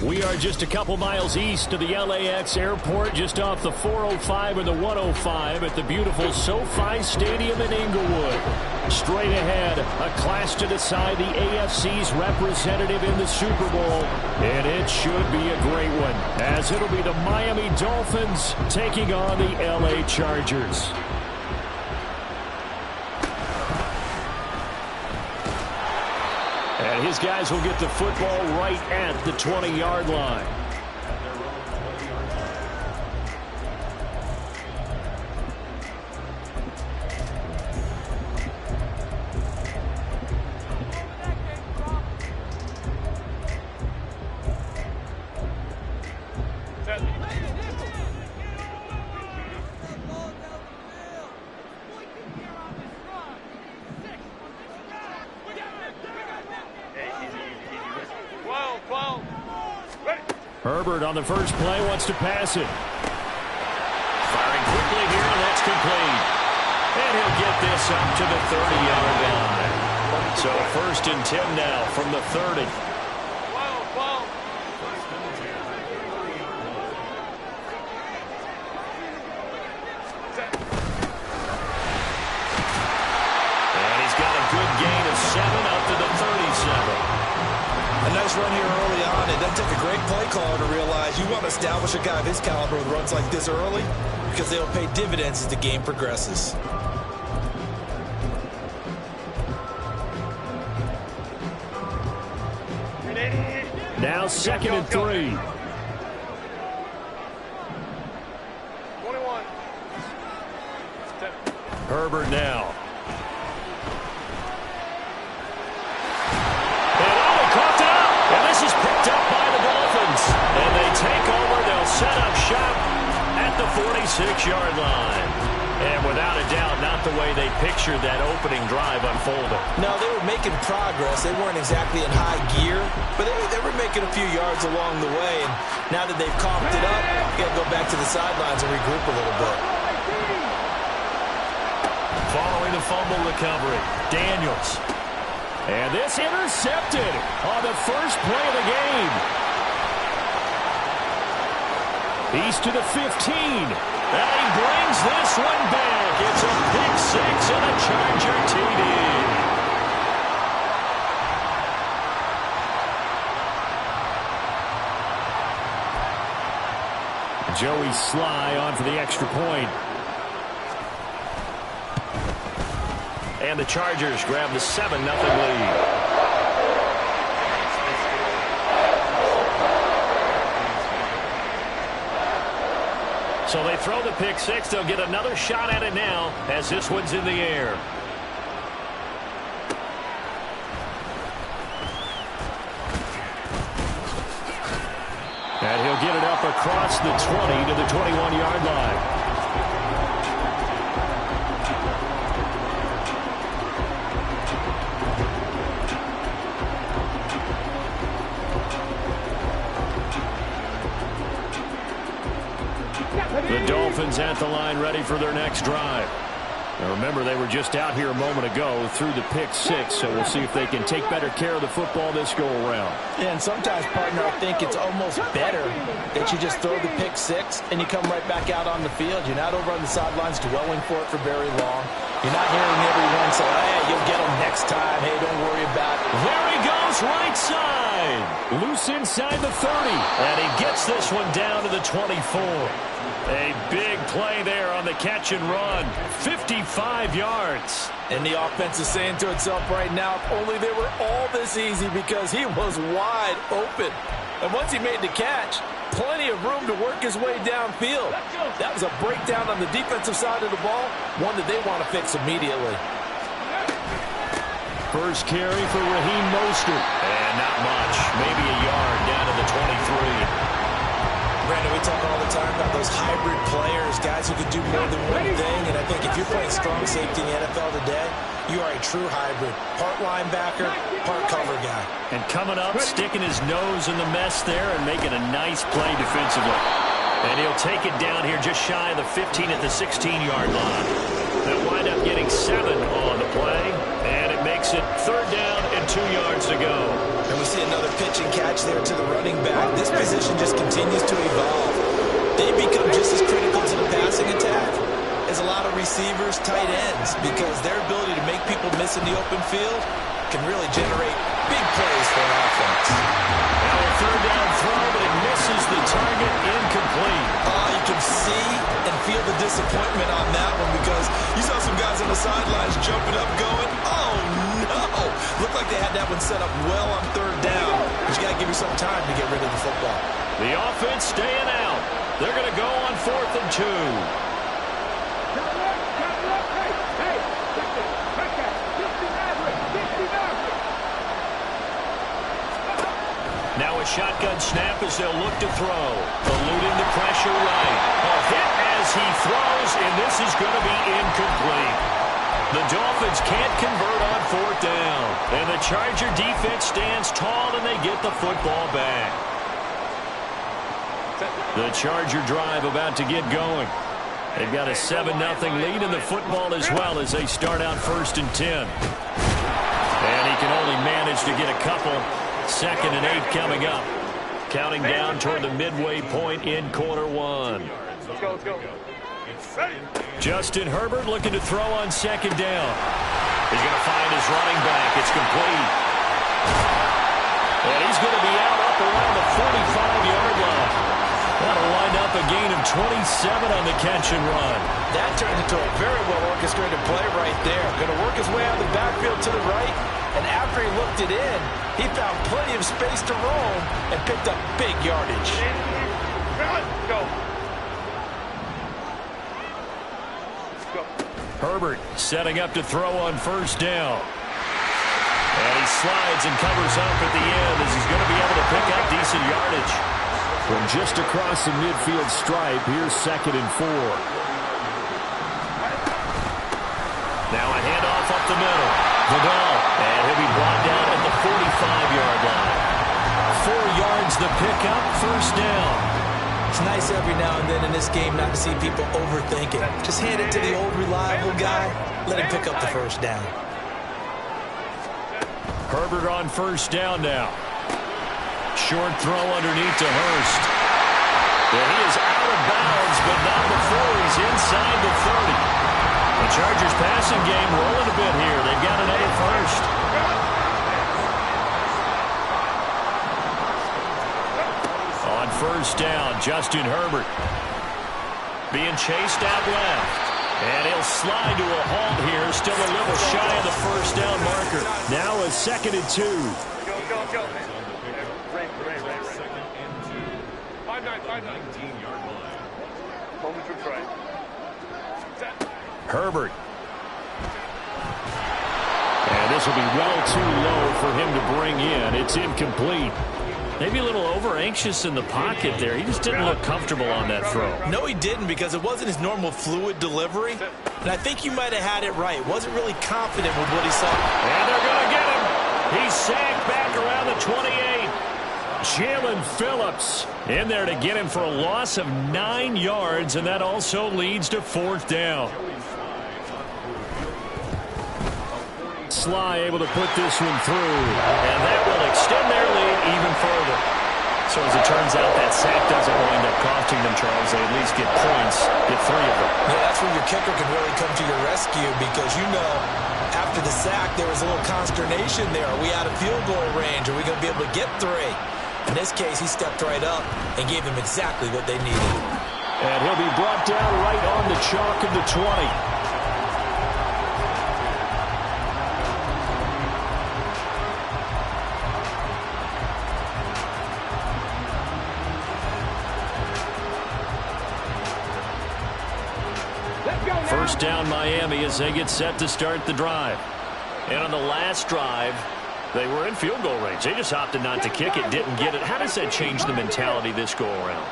We are just a couple miles east of the LAX airport, just off the 405 or the 105 at the beautiful SoFi Stadium in Inglewood. Straight ahead, a clash to decide the AFC's representative in the Super Bowl. And it should be a great one, as it'll be the Miami Dolphins taking on the LA Chargers. And his guys will get the football right at the 20-yard line. Herbert on the first play wants to pass it. Firing quickly here, and that's complete. And he'll get this up to the 30-yard line. So 1st and 10 now from the 30. And he's got a good gain of 7 up to the 37. A nice run here early on. It doesn't take a great play caller to realize you want to establish a guy of his caliber with runs like this early, because they'll pay dividends as the game progresses. Now 2nd and 3. 21. Herbert now. And they take over. They'll set up shop at the 46-yard line. And without a doubt, not the way they pictured that opening drive unfolding. No, they were making progress. They weren't exactly in high gear, but they were making a few yards along the way. And now that they've comped it up, you got to go back to the sidelines and regroup a little bit. Following the fumble recovery, Daniels. And this intercepted on the first play of the game. He's to the 15. And he brings this one back. It's a pick 6 and a Charger TD. Joey Sly on for the extra point. And the Chargers grab the 7-0 lead. So they throw the pick 6. They'll get another shot at it now as this one's in the air. And he'll get it up across the 20 to the 21-yard line. The Dolphins at the line, ready for their next drive. Now remember, they were just out here a moment ago through the pick 6, so we'll see if they can take better care of the football this go-around. Yeah, and sometimes, partner, I think it's almost better that you just throw the pick 6 and you come right back out on the field. You're not over on the sidelines dwelling for it for very long. You're not hearing everyone say, hey, you'll get them next time. Hey, don't worry about it. There he goes, right side. Loose inside the 30. And he gets this one down to the 24. A big play there on the catch and run. 55 yards. And the offense is saying to itself right now, if only they were all this easy, because he was wide open. And once he made the catch, plenty of room to work his way downfield. That was a breakdown on the defensive side of the ball, one that they want to fix immediately. First carry for Raheem Mostert. And not much. Maybe a yard down to the 23. Brandon, we talk all the time about those hybrid players, guys who can do more than one thing. And I think if you're playing strong safety in the NFL today, you are a true hybrid. Part linebacker, part cover guy. And coming up, sticking his nose in the mess there and making a nice play defensively. And he'll take it down here just shy of the 15 at the 16-yard line. They'll wind up getting 7 on the play. And it makes it 3rd down and 2 yards to go. And we see another pitch and catch there to the running back. This position just continues to evolve. They become just as critical to the passing attack as a lot of receivers, tight ends, because their ability to make people miss in the open field can really generate big plays for an offense. Now a 3rd down throw, but it misses the target, incomplete. You can see and feel the disappointment on that one because you saw some guys on the sidelines jumping up going, oh no! Looked like they had that one set up well on 3rd down, but you got to give yourself time to get rid of the football. The offense staying out. They're going to go on 4th and 2. Now a shotgun snap as they'll look to throw. Eluding the pressure right. A hit as he throws, and this is going to be incomplete. The Dolphins can't convert on 4th down. And the Charger defense stands tall, and they get the football back. The Charger drive about to get going. They've got a 7-0 lead in the football as well as they start out 1st and 10. And he can only manage to get a couple. 2nd and 8 coming up. Counting down toward the midway point in quarter 1. Let's go. Justin Herbert looking to throw on 2nd down. He's going to find his running back. It's complete. And he's going to be out up around the 45-yard line. That'll wind up a gain of 27 on the catch and run. That turned into a very well-orchestrated play right there. Going to work his way out of the backfield to the right. And after he looked it in, he found plenty of space to roam and picked up big yardage. Go. Herbert setting up to throw on 1st down. And he slides and covers up at the end as he's going to be able to pick up decent yardage. From just across the midfield stripe, here's 2nd and 4. Now a handoff up the middle. Vidal, and he'll be brought down at the 45-yard line. 4 yards the pickup, 1st down. It's nice every now and then in this game not to see people overthink it. Just hand it to the old reliable guy. Let him pick up the 1st down. Herbert on 1st down now. Short throw underneath to Hurst. And he is out of bounds, but not before he's inside the 30. The Chargers passing game rolling a bit here. They've got another 1st. On 1st down, Justin Herbert being chased out left. And he'll slide to a halt here. Still a little shy of the 1st down marker. Now a 2nd and 2. Go. Right. 5-9. Home to try. Herbert. And this will be well too low for him to bring in. It's incomplete. Maybe a little over-anxious in the pocket there. He just didn't look comfortable on that throw. No, he didn't, because it wasn't his normal fluid delivery. And I think you might have had it right. Wasn't really confident with what he saw. And they're going to get him. He's sacked back around the 28. Jalen Phillips in there to get him for a loss of 9 yards, and that also leads to 4th down. Sly able to put this one through, and that will extend their lead even further. So as it turns out, that sack doesn't wind up costing them, Charles. They at least get points, get 3 of them. Yeah, that's where your kicker can really come to your rescue, because after the sack, there was a little consternation there. Are we out of field goal range? Are we going to be able to get 3? In this case, he stepped right up and gave them exactly what they needed. And he'll be brought down right on the chalk of the 20. First down Miami as they get set to start the drive. And on the last drive, they were in field goal range. They just opted not to kick it, didn't get it. How does that change the mentality this go around?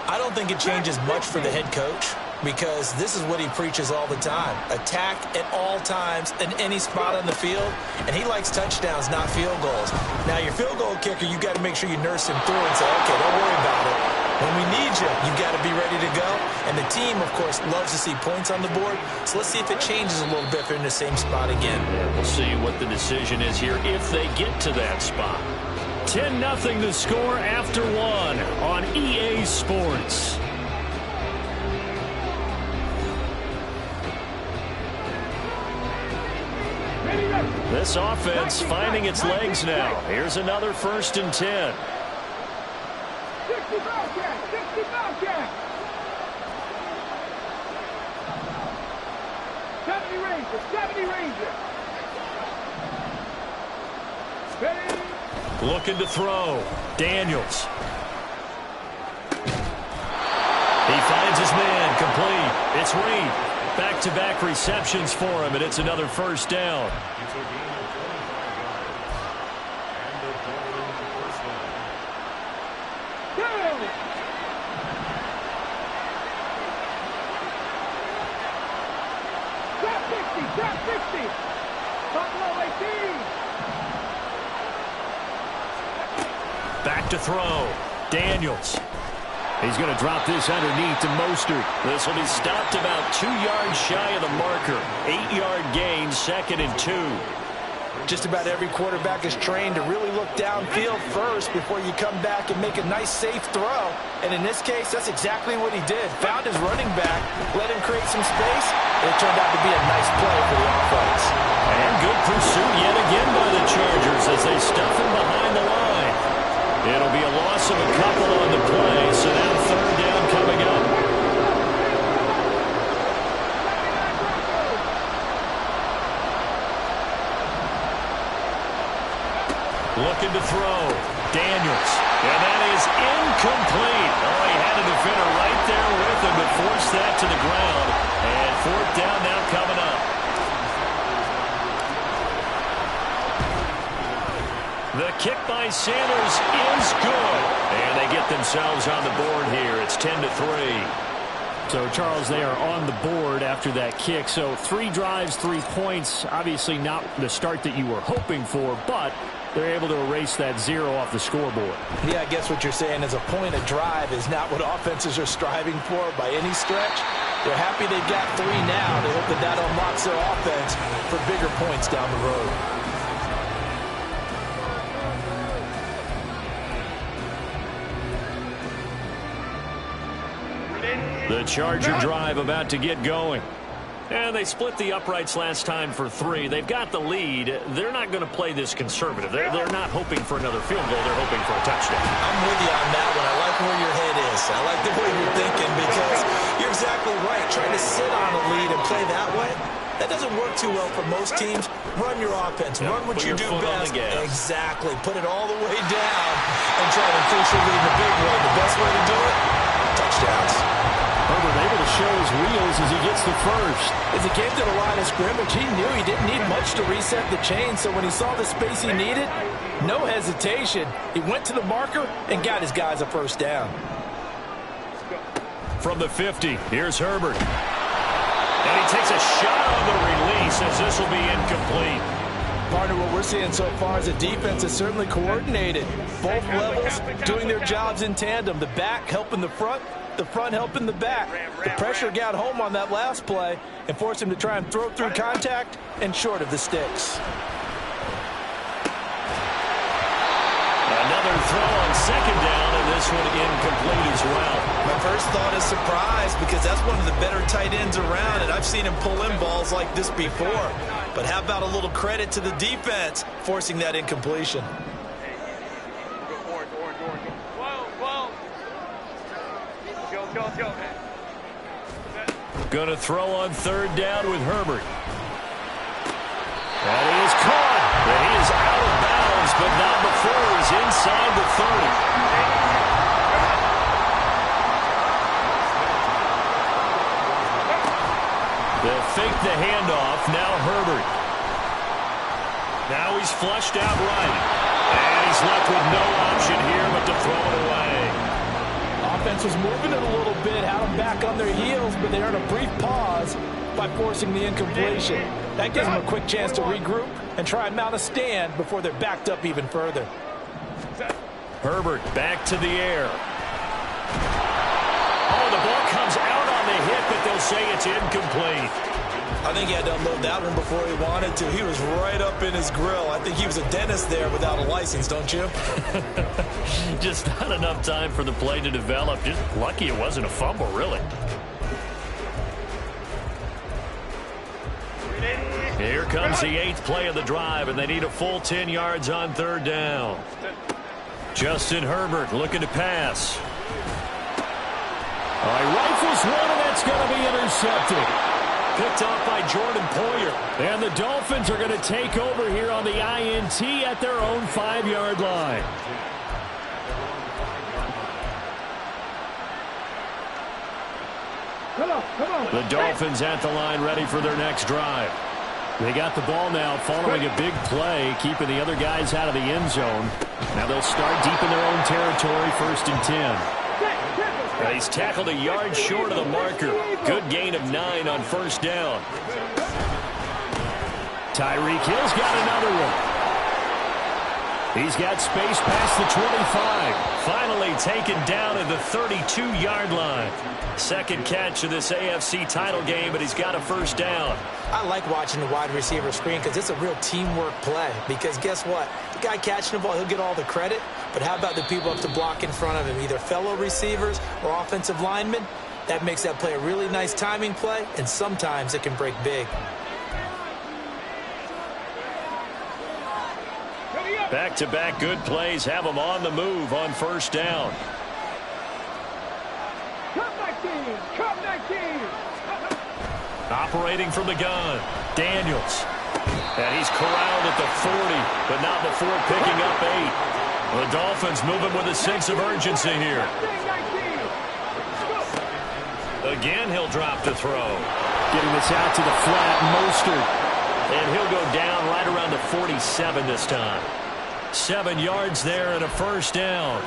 I don't think it changes much for the head coach, because this is what he preaches all the time. Attack at all times in any spot on the field, and he likes touchdowns, not field goals. Now, your field goal kicker, you've got to make sure you nurse him through and say, okay, don't worry about it. When we need you, you've got to be ready to go. And the team, of course, loves to see points on the board. So let's see if it changes a little bit if they're in the same spot again. Yeah, we'll see what the decision is here if they get to that spot. 10-0 the score after one on EA Sports. This offense finding its legs now. Here's another 1st and 10. 70 Ranger. Looking to throw. Daniels. He finds his man. Complete. It's Reed. Back-to-back receptions for him, and it's another 1st down. Back to throw. Daniels. He's going to drop this underneath to Mostert. This will be stopped about 2 yards shy of the marker. 8-yard gain, 2nd and 2. Just about every quarterback is trained to really look downfield first before you come back and make a nice, safe throw. And in this case, that's exactly what he did. Found his running back, let him create some space, and it turned out to be a nice play for the offense. And good pursuit yet again by the Chargers as they stuff him behind the line. It'll be a loss of a couple on the play, so now 3rd down coming up. Looking to throw. Daniels. And that is incomplete. Oh, he had a defender right there with him to force that to the ground. And 4th down now coming up. The kick by Sanders is good. And they get themselves on the board here. It's 10-3. So, Charles, they are on the board after that kick. So 3 drives, 3 points. Obviously not the start that you were hoping for, but they're able to erase that 0 off the scoreboard. Yeah, I guess what you're saying is a point a drive is not what offenses are striving for by any stretch. They're happy they've got 3 now. They hope that that unlocks their offense for bigger points down the road. The Charger drive about to get going. And they split the uprights last time for 3. They've got the lead. They're not going to play this conservative. They're not hoping for another field goal. They're hoping for a touchdown. I'm with you on that one. I like where your head is. I like the way you're thinking because you're exactly right. Trying to sit on a lead and play that way, that doesn't work too well for most teams. Run your offense. Run what you do best. Exactly. Put it all the way down and try to increase your lead in a big way. The best way to do it, touchdowns. Herbert able to show his wheels as he gets the first. As he came to the line of scrimmage, he knew he didn't need much to reset the chain, so when he saw the space he needed, no hesitation. He went to the marker and got his guys a 1st down. From the 50, here's Herbert. And he takes a shot on the release as this will be incomplete. Partner, what we're seeing so far is the defense is certainly coordinated. Both levels doing their jobs in tandem. The back helping the front helping the back. The pressure got home on that last play and forced him to try and throw through contact and short of the sticks. Another throw on 2nd down, and this one incomplete as well. My first thought is surprise because that's one of the better tight ends around, and I've seen him pull in balls like this before. But how about a little credit to the defense forcing that incompletion? Gonna throw on 3rd down with Herbert. And he is caught. And he is out of bounds, but not before he's inside the 30. They'll fake the handoff. Now Herbert. Now he's flushed out right. And he's left with no option here but to throw it away. Offense was moving it a little bit, had them back on their heels, but they earned a brief pause by forcing the incompletion. That gives them a quick chance to regroup and try and mount a stand before they're backed up even further. Herbert back to the air. Oh, the ball comes out on the hit, but they'll say it's incomplete. I think he had to unload that one before he wanted to. He was right up in his grill. I think he was a dentist there without a license, don't you? Just not enough time for the play to develop. Just lucky it wasn't a fumble, really. Here comes the 8th play of the drive, and they need a full 10 yards on 3rd down. Justin Herbert looking to pass. All right, rifles one, and that's going to be intercepted. Picked off by Jordan Poyer. And the Dolphins are going to take over here on the INT at their own 5-yard line. Come on. The Dolphins at the line ready for their next drive. They got the ball now following a big play, keeping the other guys out of the end zone. Now they'll start deep in their own territory, 1st and 10. He's tackled a yard short of the marker. Good gain of 9 on 1st down. Tyreek Hill's got another one. He's got space past the 25. Finally taken down at the 32-yard line. Second catch of this AFC title game, but he's got a 1st down. I like watching the wide receiver screen because it's a real teamwork play. Because guess what? The guy catching the ball, he'll get all the credit. But how about the people up to block in front of him, either fellow receivers or offensive linemen? That makes that play a really nice timing play, and sometimes it can break big. Back-to-back good plays have him on the move on 1st down. Operating from the gun, Daniels. And he's corralled at the 40, but not before picking up 8. The Dolphins moving with a sense of urgency here. Again, he'll drop to throw. Getting this out to the flat, Mostert. And he'll go down right around the 47 this time. 7 yards there and a 1st down.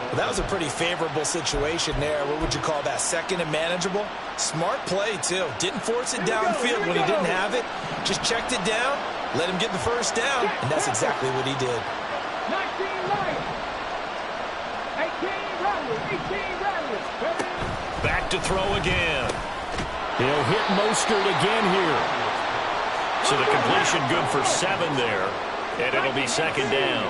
Well, that was a pretty favorable situation there. What would you call that? 2nd and manageable? Smart play, too. Didn't force it downfield when he didn't have it. Just checked it down, let him get the 1st down, and that's exactly what he did. 18 Back to throw again. He'll hit Mostert again here. So the completion good for 7 there, and it'll be 2nd down.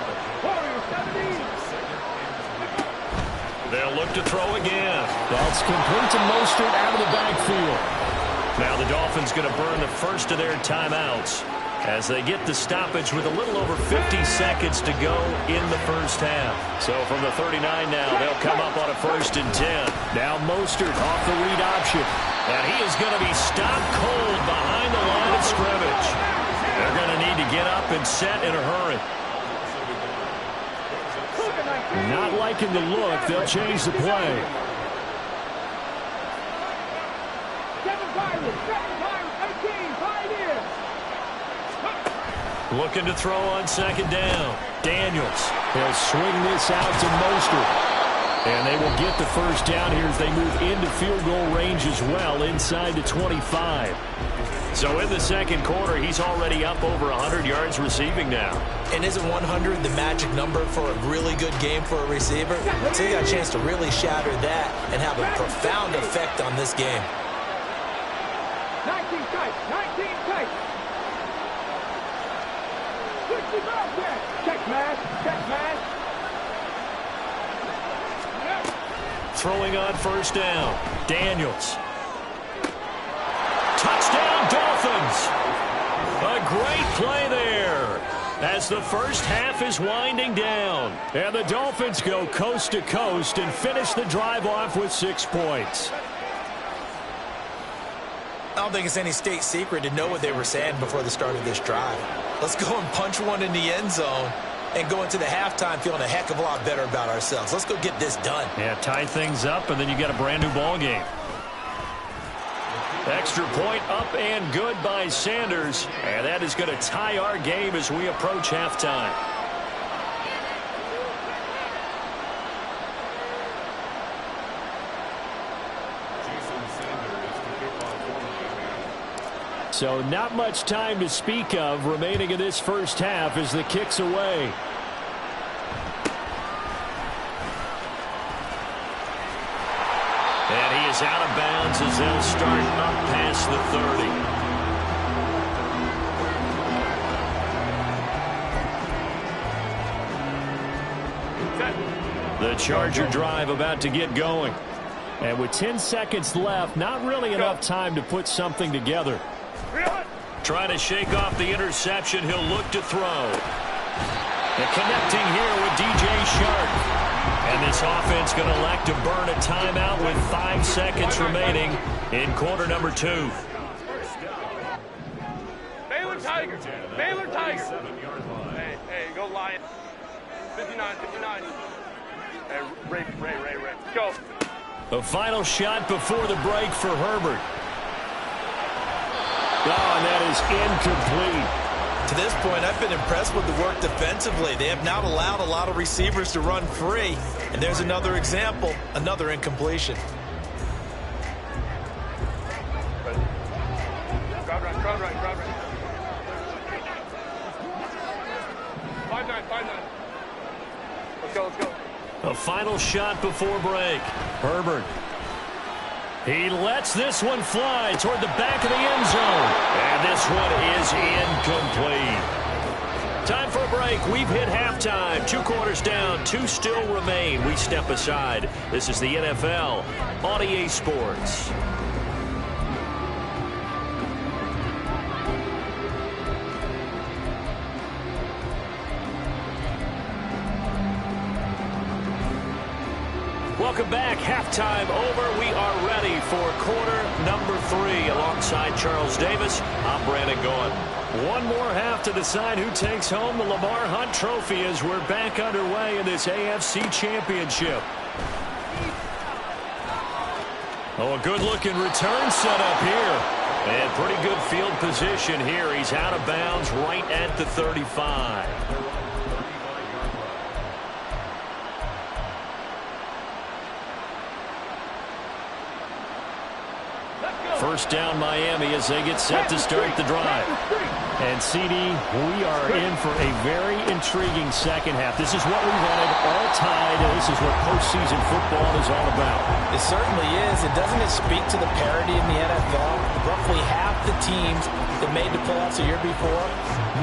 They'll look to throw again. That's complete to Mostert out of the backfield. Now the Dolphins going to burn the first of their timeouts as they get the stoppage with a little over 50 seconds to go in the 1st half. So from the 39 now, they'll come up on a 1st and 10. Now Mostert off the read option. And he is going to be stopped cold behind the line of scrimmage. They're going to need to get up and set in a hurry. Not liking the look. They'll change the play. Looking to throw on 2nd down. Daniels. He'll swing this out to Mostert. And they will get the 1st down here as they move into field goal range as well, inside the 25. So in the 2nd quarter, he's already up over 100 yards receiving now. And isn't 100 the magic number for a really good game for a receiver? So he got a chance to really shatter that and have a profound effect on this game. 19 tight. Check man. Throwing on 1st down. Daniels. Touchdown, Dolphins. A great play there as the 1st half is winding down. And the Dolphins go coast to coast and finish the drive off with 6 points. I don't think it's any state secret to know what they were saying before the start of this drive. Let's go and punch one in the end zone and go into the halftime feeling a heck of a lot better about ourselves. Let's go get this done. Yeah, tie things up, and then you get a brand new ball game. Extra point up and good by Sanders. And that is going to tie our game as we approach halftime. So not much time to speak of remaining in this first half as the kick's away. And he is out of bounds as they'll start up past the 30. The Charger drive about to get going. And with 10 seconds left, not really enough time to put something together. Trying to shake off the interception. He'll look to throw. And connecting here with DJ Shark. And this offense going to elect to burn a timeout with 5 seconds remaining in quarter number 2. Baylor Tigers. Baylor Tigers. Hey, go Lions. 59. Hey, Ray. Go. The final shot before the break for Herbert. Oh, and that is incomplete. To this point, I've been impressed with the work defensively. They have not allowed a lot of receivers to run free. And there's another example, another incompletion. Crowd right. 5-9. Let's go. The final shot before break. Herbert. He lets this one fly toward the back of the end zone. And this one is incomplete. Time for a break. We've hit halftime. 2 quarters down. 2 still remain. We step aside. This is the NFL on EA Sports. Welcome back. Halftime over. We are ready for quarter number 3 alongside Charles Davis. I'm Brandon Gaudin. One more half to decide who takes home the Lamar Hunt Trophy as we're back underway in this AFC Championship. Oh, a good-looking return set up here. And pretty good field position here. He's out of bounds right at the 35. First down Miami as they get set to start the drive. And CD, we are in for a very intriguing second half. This is what we wanted, all tied, and this is what postseason football is all about. It certainly is. And doesn't it speak to the parity in the NFL? Roughly half the teams that made the playoffs the year before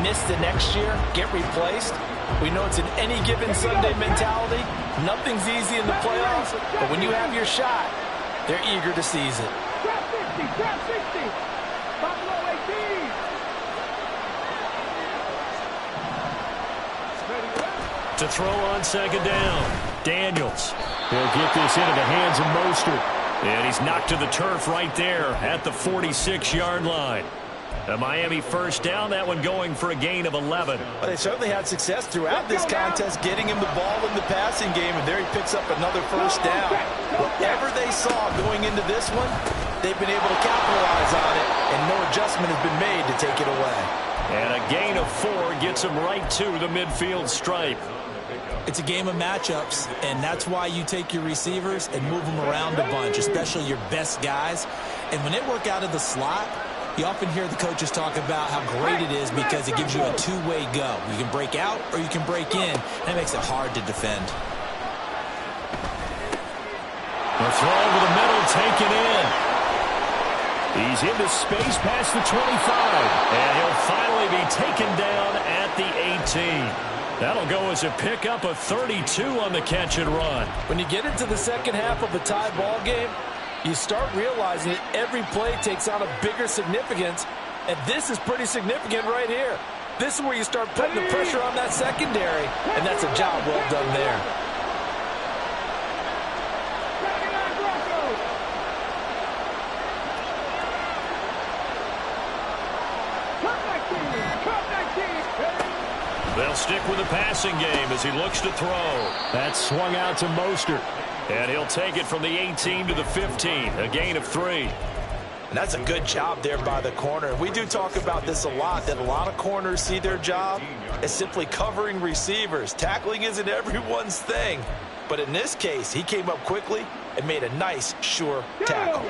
miss the next year, get replaced. We know it's an any given Sunday mentality. Nothing's easy in the playoffs, but when you have your shot, they're eager to seize it. Trap 60. Buffalo 18. To throw on second down. Daniels. He'll get this into the hands of Mostert. And he's knocked to the turf right there at the 46-yard line. A Miami first down, that one going for a gain of 11. Well, they certainly had success throughout this contest getting him the ball in the passing game, and there he picks up another first down. Whatever they saw going into this one, they've been able to capitalize on it, and no adjustment has been made to take it away. And a gain of 4 gets him right to the midfield stripe. It's a game of matchups, and that's why you take your receivers and move them around a bunch, especially your best guys. And when they work out of the slot, you often hear the coaches talk about how great it is because it gives you a two-way go. You can break out or you can break in, and it makes it hard to defend. The throw over the middle, taken in. He's into space past the 25. And he'll finally be taken down at the 18. That'll go as a pickup of 32 on the catch and run. When you get into the second half of a tie ball game, you start realizing that every play takes on a bigger significance, and this is pretty significant right here. This is where you start putting the pressure on that secondary, and that's a job well done there. They'll stick with the passing game as he looks to throw. That swung out to Mostert. And he'll take it from the 18 to the 15, a gain of 3. And that's a good job there by the corner. We do talk about this a lot, that a lot of corners see their job as simply covering receivers. Tackling isn't everyone's thing. But in this case, he came up quickly and made a nice, sure tackle.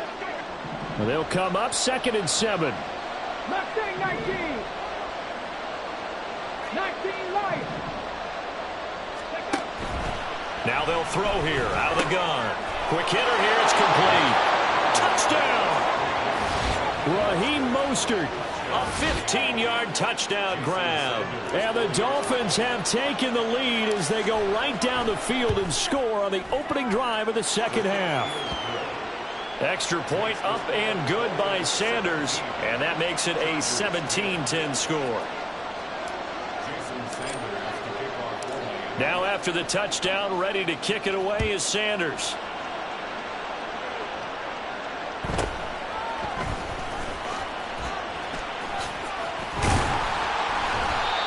Well, they'll come up 2nd and 7. Mustang 19. 19 life. Now they'll throw here out of the gun. Quick hitter here. It's complete. Touchdown. Raheem Mostert. A 15-yard touchdown grab. And the Dolphins have taken the lead as they go right down the field and score on the opening drive of the second half. Extra point up and good by Sanders. And that makes it a 17-10 score. Now after the touchdown, ready to kick it away is Sanders.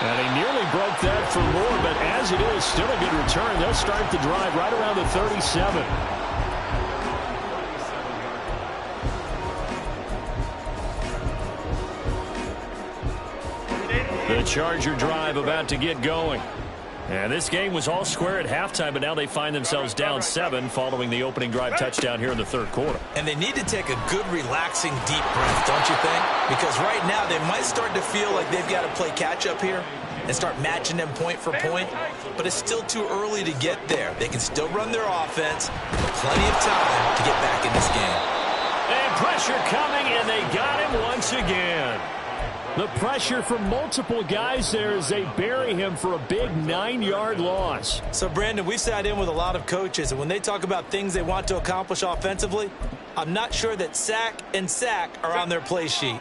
And he nearly broke that for more, but as it is, still a good return. They'll start the drive right around the 37. The Charger drive about to get going. And this game was all square at halftime, but now they find themselves down 7 following the opening drive touchdown here in the third quarter. And they need to take a good, relaxing, deep breath, don't you think? Because right now they might start to feel like they've got to play catch-up here and start matching them point for point. But it's still too early to get there. They can still run their offense. Plenty of time to get back in this game. And pressure coming, and they got him once again. The pressure from multiple guys there as they bury him for a big 9-yard loss. So, Brandon, we sat in with a lot of coaches, and when they talk about things they want to accomplish offensively, I'm not sure that sack and sack are on their play sheet.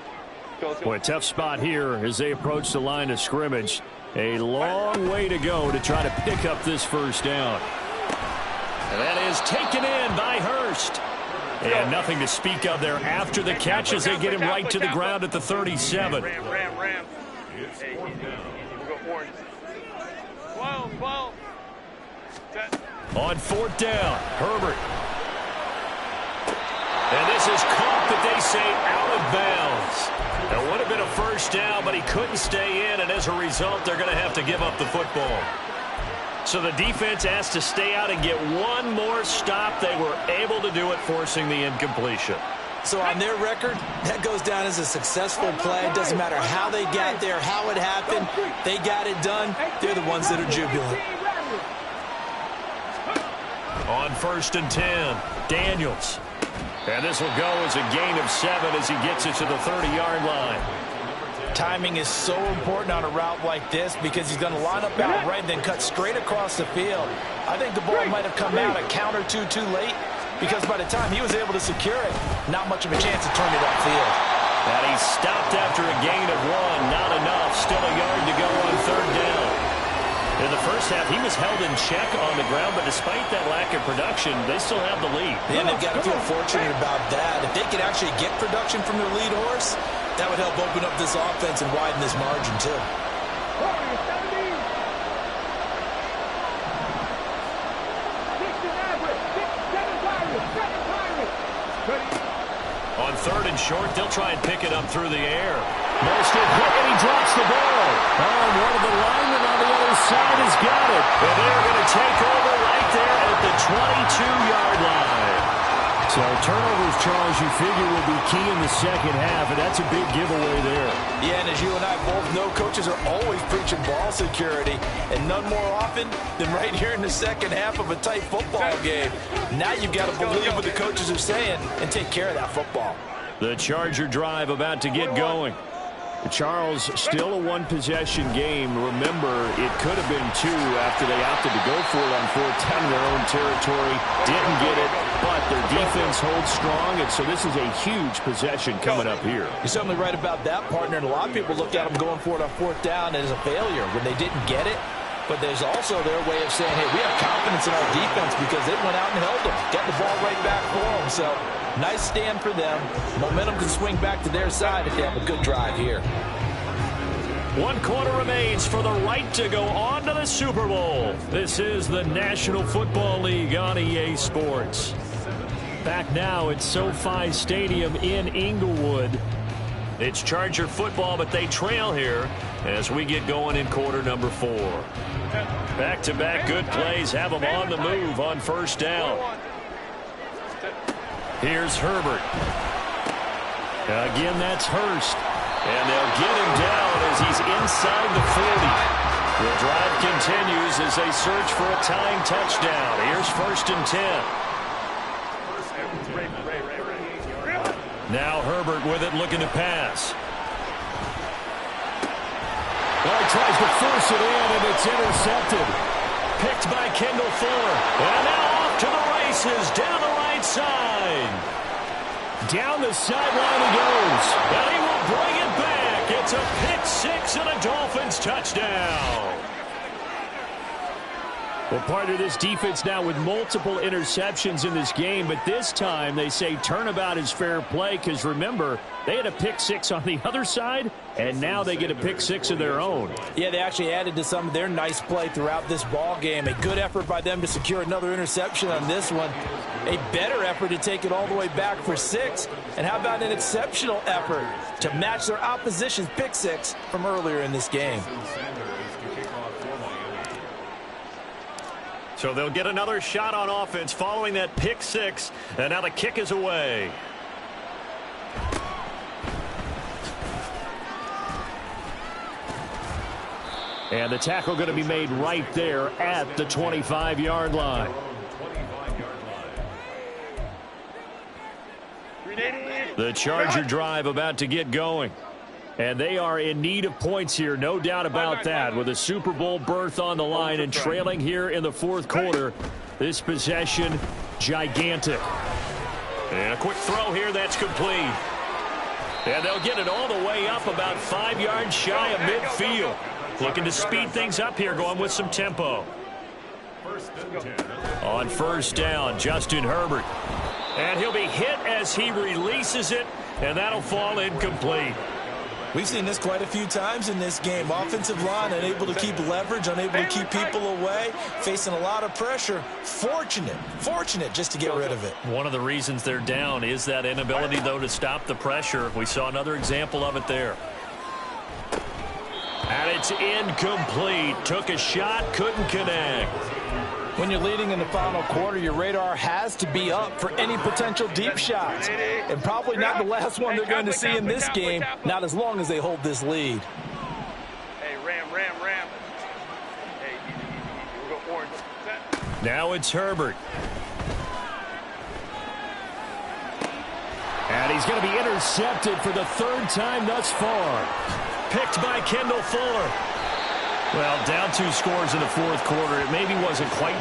Boy, tough spot here as they approach the line of scrimmage. A long way to go to try to pick up this first down. And that is taken in by Hurst. And nothing to speak of there after the catch as they get him right to the ground at the 37. Ram. Hey, we'll go orange. 12. Set. On 4th down, Herbert. And this is caught, but they say out of bounds. It would have been a first down, but he couldn't stay in, and as a result, they're going to have to give up the football. So the defense has to stay out and get one more stop. They were able to do it, forcing the incompletion. So on their record, that goes down as a successful play. It doesn't matter how they got there, how it happened. They got it done. They're the ones that are jubilant. On 1st and 10, Daniels. And this will go as a gain of 7 as he gets it to the 30-yard line. Timing is so important on a route like this because he's going to line up out right and then cut straight across the field. I think the ball might have come out a count or two too late because by the time he was able to secure it, not much of a chance to turn it upfield. And he stopped after a gain of 1. Not enough. Still a yard to go on 3rd down. In the first half, he was held in check on the ground, but despite that lack of production, they still have the lead. And they've got to feel fortunate about that. If they could actually get production from their lead horse, that would help open up this offense and widen this margin, too. On 3rd and short, they'll try and pick it up through the air. Mostert hit, and he drops the ball. Oh, and one of the linemen on the other side has got it. And they're going to take over right there at the 22-yard line. So turnovers, Charles, you figure will be key in the second half, and that's a big giveaway there. Yeah, and as you and I both know, coaches are always preaching ball security, and none more often than right here in the second half of a tight football game. Now you've got to believe what the coaches are saying and take care of that football. The Charger drive about to get going. Charles, still a one-possession game. Remember, it could have been 2 after they opted to go for it on 4th down in their own territory. Didn't get it, but their defense holds strong, and so this is a huge possession coming up here. You're certainly right about that, partner, and a lot of people look at them going for it on 4th down as a failure when they didn't get it. But there's also their way of saying, hey, we have confidence in our defense because they went out and held them, got the ball right back for them. So nice stand for them. Momentum can swing back to their side if they have a good drive here. 1 quarter remains for the right to go on to the Super Bowl. This is the National Football League on EA Sports. Back now at SoFi Stadium in Inglewood. It's Charger football, but they trail here as we get going in quarter number 4. Back-to-back good plays have them on the move on first down. Here's Herbert. Again, that's Hurst. And they'll get him down as he's inside the 40. The drive continues as they search for a tying touchdown. Here's first and 10. Now Herbert with it, looking to pass. Well, he tries to force it in, and it's intercepted. Picked by Kendall Fuller. And now off to the races down the right side. Down the sideline he goes. And he will bring it back. It's a pick six and a Dolphins touchdown. Well, part of this defense now with multiple interceptions in this game, but this time they say turnabout is fair play because, remember, they had a pick six on the other side, and now they get a pick six of their own. Yeah, they actually added to some of their nice play throughout this ball game. A good effort by them to secure another interception on this one. A better effort to take it all the way back for 6. And how about an exceptional effort to match their opposition's pick six from earlier in this game? So they'll get another shot on offense following that pick six, and now the kick is away. And the tackle going to be made right there at the 25-yard line. The Charger drive about to get going. And they are in need of points here, no doubt about that, with a Super Bowl berth on the line and trailing here in the fourth quarter. This possession, gigantic. And a quick throw here that's complete. And they'll get it all the way up about 5 yards shy of midfield. Looking to speed things up here, going with some tempo. On first down, Justin Herbert. And he'll be hit as he releases it, and that'll fall incomplete. We've seen this quite a few times in this game. Offensive line unable to keep leverage, unable to keep people away, facing a lot of pressure. Fortunate just to get rid of it. One of the reasons they're down is that inability, though, to stop the pressure. We saw another example of it there. And it's incomplete. Took a shot, couldn't connect. When you're leading in the final quarter, your radar has to be up for any potential deep shots. And probably not the last one they're going to see in this game, not as long as they hold this lead. Hey, ram. Hey, we'll go orange. Now it's Herbert. And he's going to be intercepted for the third time thus far. Picked by Kendall Fuller. Well, down 2 scores in the fourth quarter. It maybe wasn't quite